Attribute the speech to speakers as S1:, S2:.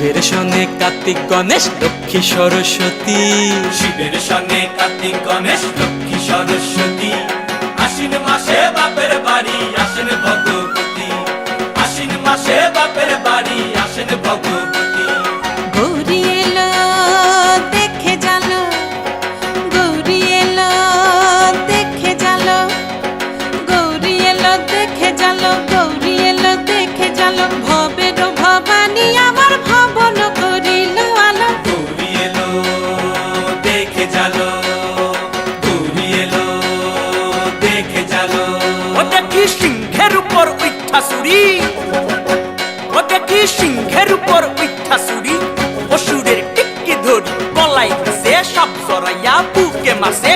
S1: শিবের সনে কার্তিক গণেশ লক্ষ্মী সরস্বতী,
S2: শিবের সনে কার্তিক গণেশ লক্ষ্মী সরস্বতী। আশ্বিন মাসে বাপের বাড়ি আসেন ভগবতী, আশ্বিন মাসে বাপের বাড়ি আসেন ভগবতী।
S3: গৌরী এলো দেখে জালো, গৌরী এলো দেখে জালো, গৌরী এলো দেখে জালো, গৌরী এলো দেখে জালো। ভবের ভবানী আমার ভবন করিল আলো।
S2: গৌরী এলো দেখে জালো, গৌরী এলো দেখে জালো।
S4: ও দেখি সিংহের উপর উঠা চুরি, ও দেখি সিংহের উপর উঠা চুরি। অসুরের টিক্কি ধরি গলায় ফেসে, সব জড়াইয়া বুকে মাসে।